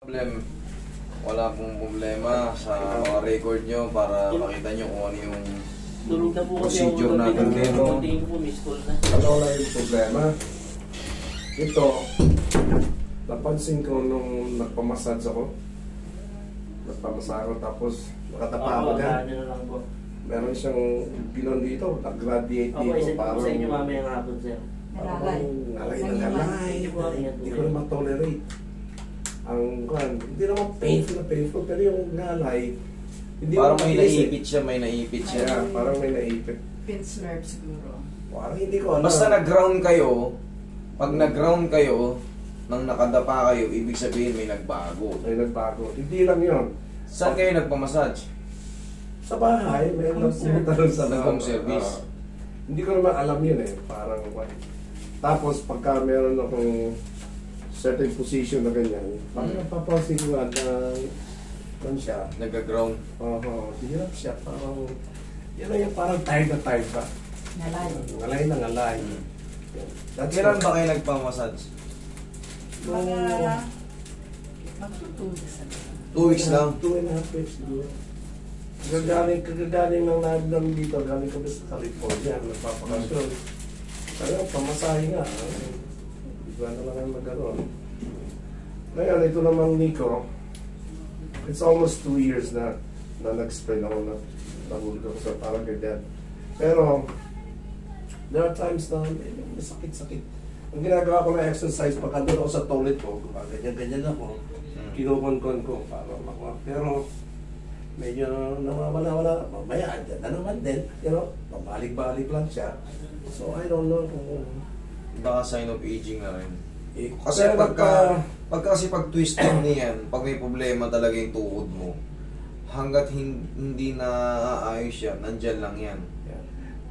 Wala pong problema sa mga record nyo para makita nyo kung ano yung tulog na po kasi procedure natin dito. Tingin ko po miss call na. Ano lang yung problema? Ito, napansin ko nung nagpamassage ako. Nagpamassage ako tapos nakatapa ako dyan. Ano lang po. Meron siyang pilon dito, nag-radiate Okay, dito. send ko sa inyo mamaya ng hapon, sir. Parang ngalay na ngalay. Hindi ko naman tolerate. Hindi naman painful na painful, pero yung ngalay, hindi Parang ko may matiis naipit siya, may naipit siya. Yeah, parang may naipit. Pinch nerve siguro. Parang hindi ko alam. Basta nag-ground kayo, pag nag-ground kayo, nang nakadapa kayo, ibig sabihin may nagbago. May nagbago. Hindi lang yun. Saan kayo nagpamassage? Sa bahay, may Home nagpumunta rin sa home service. Hindi ko naman alam yun eh. Parang, tapos pagka meron akong certain position na ganyan, parang napapansin ko na siya. Nag-ground. Oo, hirap siya. Parang, yun lang yung parang tired na tired ba? Nalay. Ngalay na ngalay. That's Kailan ba kayo nagpamassage? Mga magtutulog sa 2 weeks lang. 2.5 weeks siguro. Kagagaling ng dito, galing kami sa California, nagpapakasyon. Kaya pamasahe nga. Iba na lang ang nagkaroon. Ngayon, ito namang Nico, it's almost 2 years na nag-sprain ako na nahulog ako sa parang ganyan. Pero, there are times na may sakit-sakit. Ang ginagawa ko na exercise, pagka doon ako sa toilet ko, ganyan-ganyan ako, kinukon-kon ko para makuha. Pero, medyo nawawala-wala, mamaya, andyan na naman din, pabalik-balik lang siya. So, I don't know kung... Baka sign of aging na rin. Kasi Pero pag twisting niyan, pag may problema talaga yung tuhod mo, hanggat hindi na aayos yan, nandyan lang yan.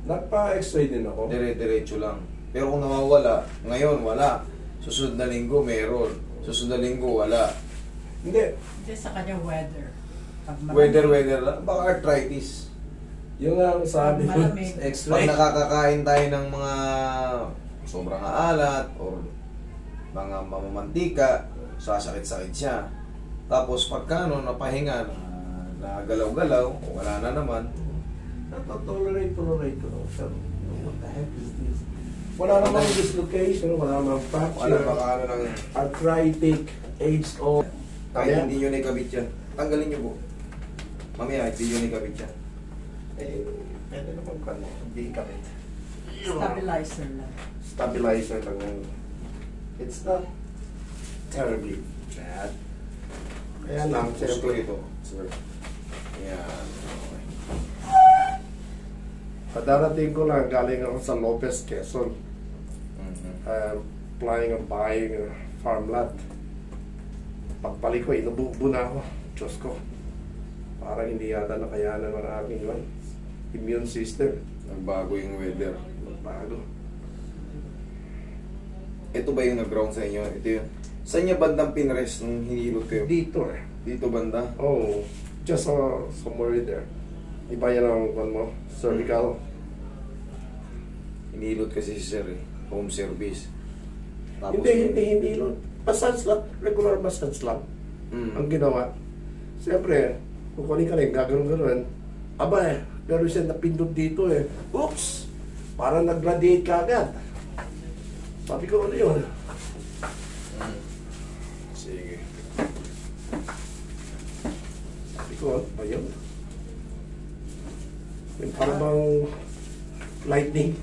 Nagpa-x-ray din ako. Dire-diretso lang. Pero kung nawawala, ngayon wala. Susunod na linggo meron. Susunod na linggo wala. Hindi. Hindi sa kanya weather. Pag Weather lang. Baka arthritis. Yung nga ang sabi ko, Malamig. Pag x-ray. nakakakain tayo ng mga sobrang alat or mga mamamantika, sasakit-sakit siya. Tapos pagka napahinga, nagalaw-galaw, wala na naman. Tolerate ko. Pero, what the heck is this? Wala namang dislocation, wala namang Wala fracture, baka ano ng... arthritic, age old. Kahit hindi nyo nakabit yan. Tanggalin nyo po. Mamaya, hindi nyo nakabit yan. Pwede naman ka na, hindi kapit. Stabilizer lang. Stabilizer lang yan. It's not terribly bad. Kaya lang, Gusto siyempre, ito. Sir. Yan. Okay. padarating ko lang, galing ako sa Lopez, Quezon. Mhm. Planning on buying a farm lot. Pagbalik ko, inububo na ako. Diyos ko. Parang hindi yata nakayanan ng aking immune system. Nagbago yung weather. Nagbago. Ito ba yung nag-ground sa inyo? Ito yun. Saan niya bandang pinrest nung hinilot kayo? Dito eh. Dito banda? Oh, just somewhere there. Iba yan ang cervical. Hinilot kasi si Sir eh. Home service. Hindi. Massage lang. Regular massage lang. Ang ginawa. Siyempre, kukunin ka rin, gagano'n. Aba eh, meron siya napindot dito eh. Oops! Parang nag-radiate ka agad. Sabi ko, ano yun? Sige. Sabi ko, ano ba yun? Yung parang bang lightning.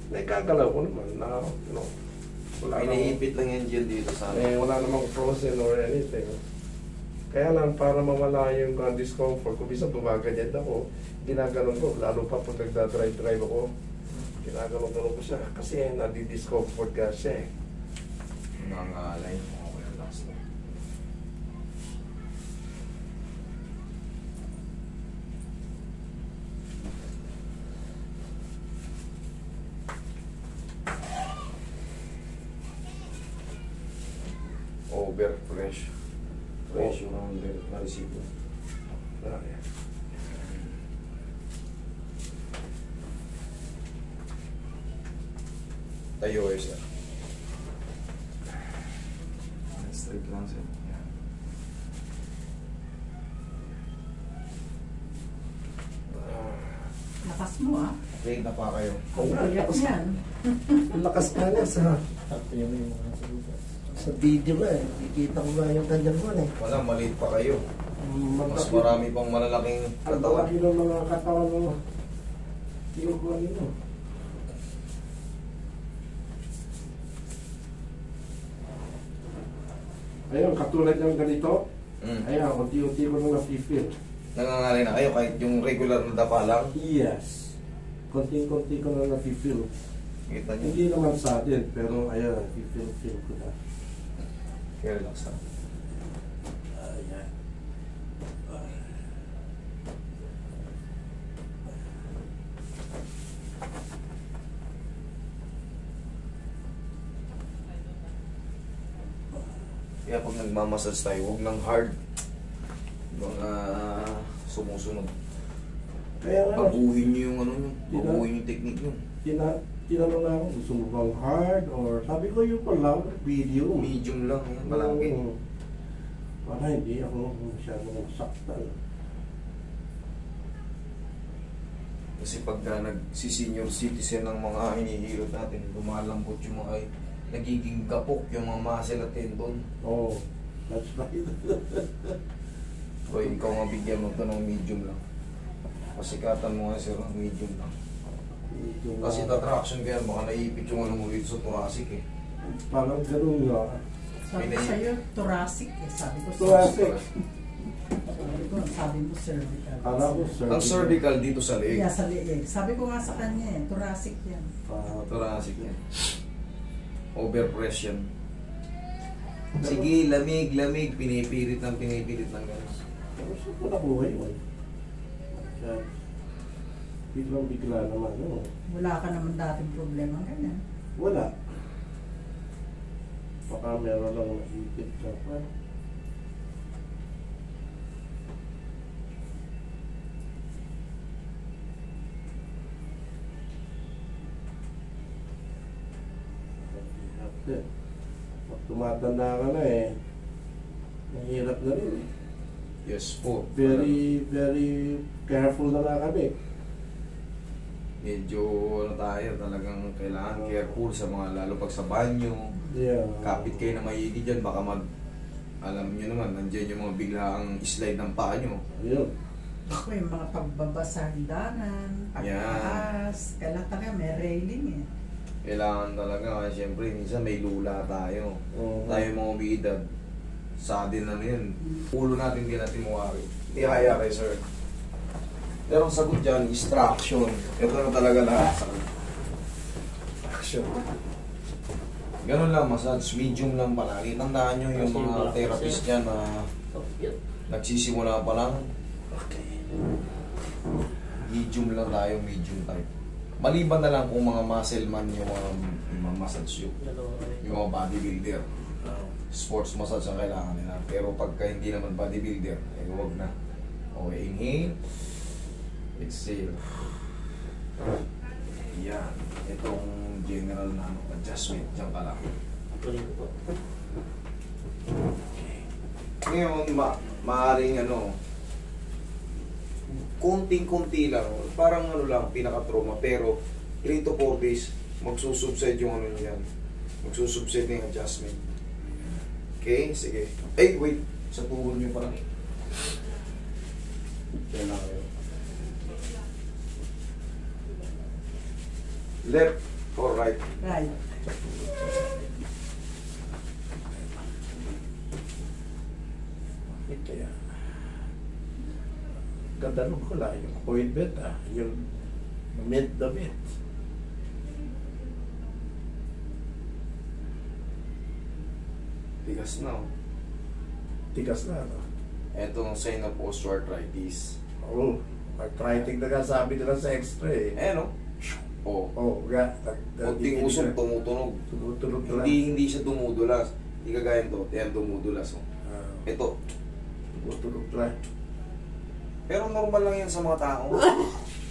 Nagkagalaw ko naman na, wala May namang, naipit lang yan dyan dito sa wala namang frozen or anything. Kaya lang, para mawala yung discomfort, kung bisa bumaganyan ako, ginaganon ko, lalo pa pag nagdadrive ako, ginaganon ko siya, kasi nadi-discomfort ka siya eh. nangalay. Okay, last na. Over fresh. Fresh yung na-receive. Ah, yeah. Tayo kayo, sir. Straight lang, sir. Yan. Lakas mo ah. Okay na pa kayo. Oo, Bigat lakas. yan. Ang lakas ka nga Tapos yung mga salugas. sa video nga eh. Kikita ko nga yung kanyang buwan eh. Wala, maliit pa kayo. Mas marami pang malalaking Ang katawan. laki ng mga katawan mo. Kinukuha nyo. Ayun, katulad ng ganito. Ayan, unti-unti ko na na-feel. Nangangalay na kayo kahit yung regular na dapa lang. Yes. Konting-konti ko na na-feel. Kita nyo. Hindi naman sa atin, pero ayan, feel ko na. Kaya relax lang. Ayan. Kaya pag nagmamassage tayo, huwag lang hard. Mga sumusunod. Kaya nga, Baguhin nyo yung ano nyo. Baguhin yung technique nyo. tinanong na ako, gusto mo bang hard or sabi ko yung pala, video. Medium lang. Yan, malaki. Para hindi ako masyadong saktan. Kasi pagka nagsi-senior citizen ng mga hinihilot natin, lumalambot yung mga nagiging gapok yung mga muscle at tendon. Oh, that's right. So ikaw nga bigyan mo ito ng medium lang. Pasikatan mo nga sir ng medium lang. Medyo Kasi traction kaya baka naipit yung ano mo dito sa thoracic eh. parang ganun nga. Sabi ko sa'yo, thoracic eh. Sabi ko Thoracic. Sabi mo cervical. Kala ko cervical. Ang cervical dito sa leeg. Yeah, sa liig. Sabi ko nga sa kanya eh, thoracic yan. Thoracic yan. Overpress yan. Sige, lamig, pinipilit ng gano'n. Pero saan ko nabuhay mo? Kaya, biglang-bigla naman. No? Wala ka naman dating problema ganyan. Wala. Baka meron lang naipit ka pa. Pag tumatanda ka na eh, mahirap na rin. Yes po. Very, very careful na lang kami. Medyo ano tayo, talagang kailangan careful sa mga lalo pag sa banyo. Yeah. Kapit kayo na maigi dyan, baka alam nyo naman, nandiyan yung mga biglaang slide ng paa nyo. Ayun. Ako yung mga pagbaba sa hagdanan, pagtaas, kailan talaga may railing eh. Kailangan talaga, kasi syempre, minsan may lula tayo. Oo. Tayo mga umiidad, sa atin na yun. Ulo natin, hindi natin mawari. Hindi kaya kay sir. Pero ang sagot dyan is traction. Ito na talaga lahat. Traction. Ganun lang, massage. Medium lang palagi. Tandaan nyo yung mga therapist dyan na nagsisimula pa lang. Medium lang tayo, medium type. Maliban na lang kung mga muscle man yung mga massage yung mga bodybuilder. Sports massage ang kailangan nila. Pero pagka hindi naman bodybuilder, eh huwag na. Okay, inhale. Exhale. Yan. Itong general na adjustment. Diyan ka lang. Ngayon, maaaring kunting-kunti lang. Parang lang, pinaka-trauma. Pero 3 to 4 days, magsusubside yung yan. Magsusubside na yung adjustment. Okay, sige. Ay, wait. Sa tuhod nyo parang. Yan lang kayo. Left or right? Right. Kaya, ganda nung kula, yung point bed yung mid the bed. Tigas na. Tigas na, no? Ito ang sign of osteoarthritis. Oo. Arthritic na nga sabi nila sa x-ray. Eh, no? Oh. Oo, nga. Kunting usok, tumutunog. Tumutunog na. Hindi siya dumudulas. Hindi kagaya to. Yan, dumudulas. Oh. Ito. Tumutunog na. Pero normal lang yan sa mga tao.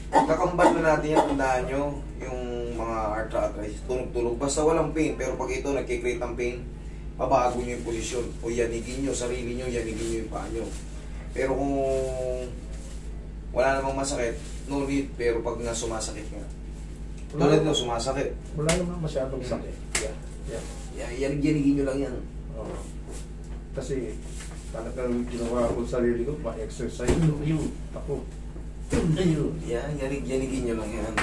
Kakambal na natin yan, tandaan nyo. Yung mga mga arthritis, tunog-tunog. Basta walang pain, pero pag ito nagkikreate ng pain, mabago nyo yung posisyon. O yanigin nyo, sarili nyo, yanigin nyo yung paa nyo. Pero kung wala namang masakit, no need, pero pag nga sumasakit nga. Tulad nyo, sumasakit. Wala naman masyadong sakit. Yanigin nyo lang yan. Oo. Kasi talagang ginawa ko sa sarili ko, pa-exercise yung ako. Ayun. Yanigin nyo lang yan.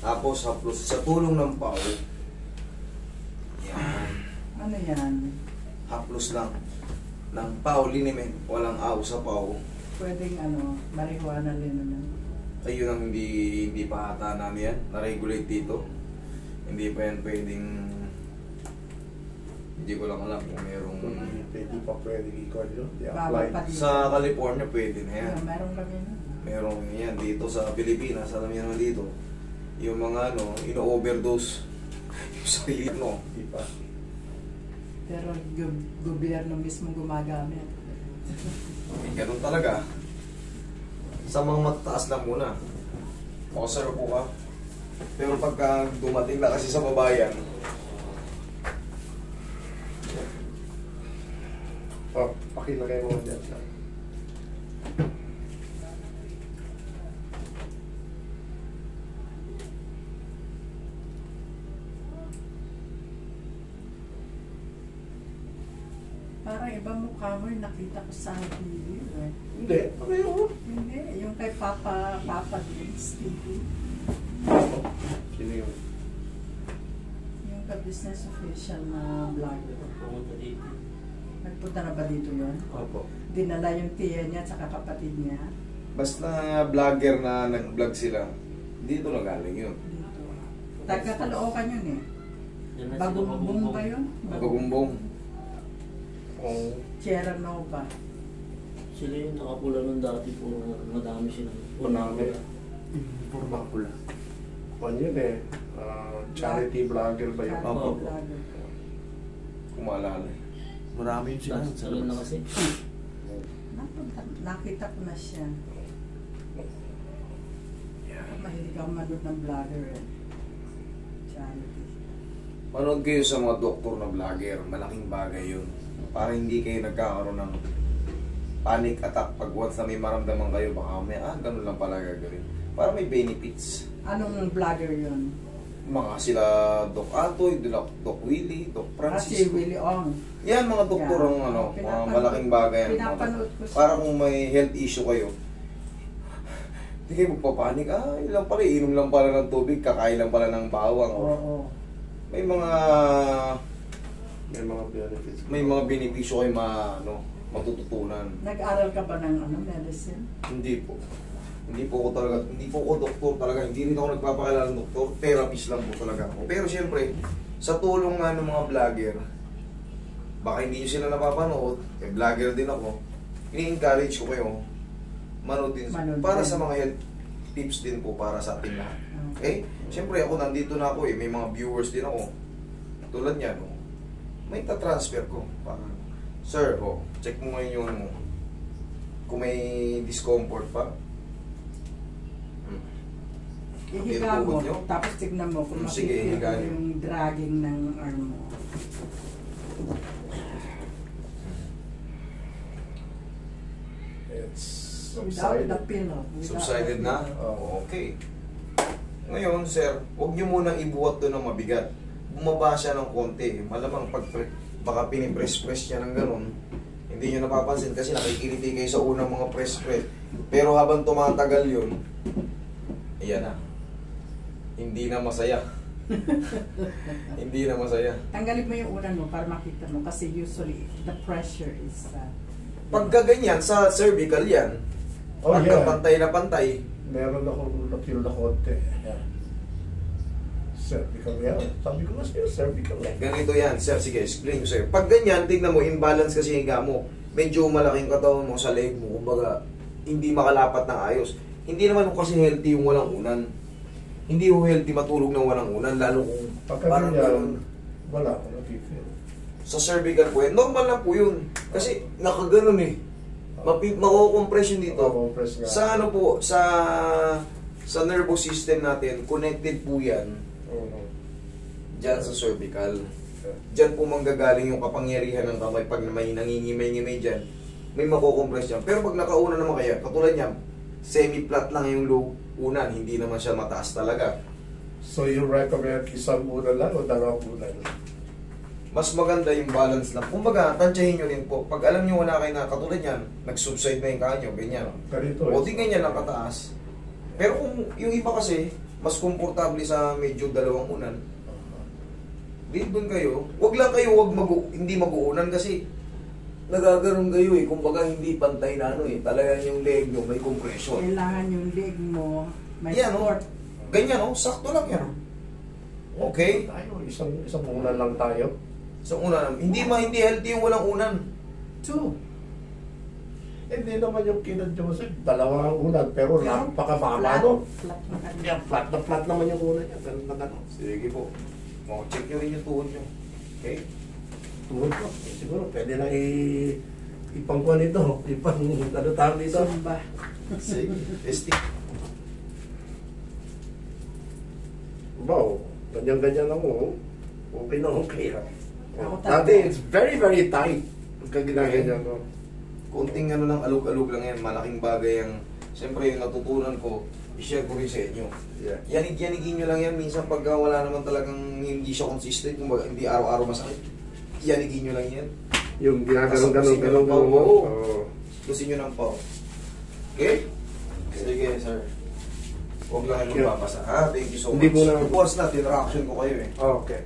Tapos, haplos sa tulong ng pao. Yan. Ano yan? Haplos lang. Ng pao, liniment. Walang aw sa pao. Pwedeng marijuana din naman. Ayun ang hindi pa ata namin yan. Na-regulate dito. Hindi pa yan pwedeng... Hindi ko lang alam kung merong... Hindi pa pwede i-call yun. Bawal pa dito. Sa California pwede na yan. Meron kami na. Merong yan dito sa Pilipinas. Alam niyo naman dito. Yung mga ino-overdose. Yung sarili Hindi pa. Pero gobyerno mismo gumagamit. Ganun talaga. Sa mga matataas lang muna. O sir po ka. Pero pagka dumating na kasi sa babayan, Pakilagay mo dyan. Parang iba mukha mo yung nakita ko sa TV. Hindi. Pareho. Hindi, yung kay Papa Vince TV. Sino yun? Yung ka-business official na vlogger. Pumunta dito. Nagpunta na ba dito yun? Opo. Dinala yung tiya niya at saka kapatid niya. basta vlogger na nag-vlog sila, dito na galing yun. Dito. Taga-Caloocan yun eh. Yan na sila Bagumbong ba yun? Bagumbong. Oh. Sierra Nova. Sila yung nakapula nun dati, puro madami sila. Marami. Puro makapula. Ano yun eh? Charity vlogger ba yun? Charity Opo. vlogger. Kung maalala. Marami yun sila. Salo na kasi. Nakita ko na siya. Mahilig ako manood ng vlogger eh. Charity. Manood kayo sa mga doktor na vlogger, malaking bagay yun. Para hindi kayo nagkakaroon ng panic attack pag once na may maramdaman kayo, baka may, ganun lang pala gagawin. Para may benefits. Anong vlogger yun? Mga sila Doc Atoy, Doc Willie, Doc Si Francisco. Willie Ong. Yan mga doktor ang Yeah. mga Pinapanood- malaking bagay. ang mga pinapanood doktor. ko siya. Para kung may health issue kayo, hindi kayo magpapanik. Yun lang pala, inom lang pala ng tubig, kakain lang pala ng bawang. Oo. May mga benefits. may mga benepisyo kayo matututunan. Nag-aral ka ba ng medicine? Hindi po. Hindi po ako doktor talaga. Hindi rin ako nagpapakilala ng doktor. Therapist lang po talaga ako. Pero siyempre, sa tulong nga ng mga vlogger, baka hindi nyo sila napapanood, vlogger din ako, ini-encourage ko kayo, manood din. Manood Para din. sa mga health tips din po para sa ating lahat. Okay? Siyempre ako nandito na ako may mga viewers din ako. Tulad niyan, may ta-transfer ko. Para, sir, check mo ngayon yung mo. Kung may discomfort pa, Ihiga mo, Tuhod nyo? tapos tignan mo kung Sige, makikita ihiga mo nyo. yung dragging ng arm mo. It's Without the subsided. pillow. without subsided the na? pillow. Okay. Ngayon, sir, huwag nyo munang ibuhat doon ng mabigat. Bumaba siya ng konti. Malamang baka pinipress-press niya ng ganun. Hindi nyo napapansin kasi nakikiliti kayo sa unang mga press-press. Pero habang tumatagal yun, ayan na. Hindi na masaya. Hindi na masaya. Tanggalin mo yung unan mo para makita mo kasi usually the pressure is Pagka ganyan, sa cervical yan, Oh, pagka yeah. pantay na pantay, Meron ako na-feel na konti. Yeah. Cervical yan. Sabi ko na sa'yo, cervical yan. ganito yan. Sir, sige, explain ko sa'yo. Pag ganyan, tignan mo, imbalance kasi yung higa mo. Medyo malaking katawan mo sa leg mo. Kumbaga, hindi makalapat ng ayos. Hindi naman kasi healthy yung walang unan. Hindi yung healthy matulog ng walang unan. Lalo kung Pagka parang ganyan, ganun. wala ako na-feel. Sa cervical po yan, normal lang po yun. Kasi nakaganon eh. Mako-compress yun dito. Compress nga. Sa ano po, sa nervous system natin, connected po yan Diyan sa cervical. Diyan po manggagaling yung kapangyarihan ng kamay pag may nangingimay-ngimay dyan. May makukompress dyan. Pero pag nakauna naman kaya, katulad niyan, semi-flat lang yung unan, hindi naman siya mataas talaga. So you recommend isang unan lang o dalawang unan? Mas maganda yung balance lang. Kumbaga, tansyahin nyo rin po. Pag alam nyo wala kayo na katulad yan, nag-subside na yung kanyo, ganyan. Ganito, O di ganyan lang kataas. Pero kung yung iba kasi, mas komportable sa medyo dalawang unan, di doon kayo. Wag lang kayo hindi mag-uunan kasi nagagaroon kayo eh. Kumbaga hindi pantay na ano eh. Talagang yung leg nyo may compression. Kailangan yung leg mo may Yan, support. Ganyan sakto lang yan. Okay? Tayo, isang unan lang tayo. Sa unan, hindi healthy yung walang unan. 2. Hindi naman yung kinad Joseph, dalawang unan, pero napakababa, no? Flat na kanina. Yeah, flat na flat naman yung unan niya. Ganun na ganun. Sige po. Check nyo rin yung tuhod nyo. Okay? Tuhod ko. Siguro, pwede na ipangkuhan ito. Ano tawag dito? Zumba. Sige. Stick. Wow, ganyan-ganyan lang mo. Okay na okay. Ako Dati, it's very, very tight. Pagka ginaganyan ko. Kunting ano lang, alug-alug lang yan. Malaking bagay yung, siyempre yung natutunan ko, i-share ko rin sa inyo. Yeah. Yanig-yanigin nyo lang yan. Minsan pagka wala naman talagang hindi siya consistent, kumbaga hindi araw-araw masakit, yanigin nyo lang yan. Yung ginaganon-ganon. Oo. Gusin nyo ng pao. Okay? Sige, sir. Huwag lang kayo magpapasa. Thank you so much. Hindi mo na- Of course na, tinraction ko kayo eh. Okay.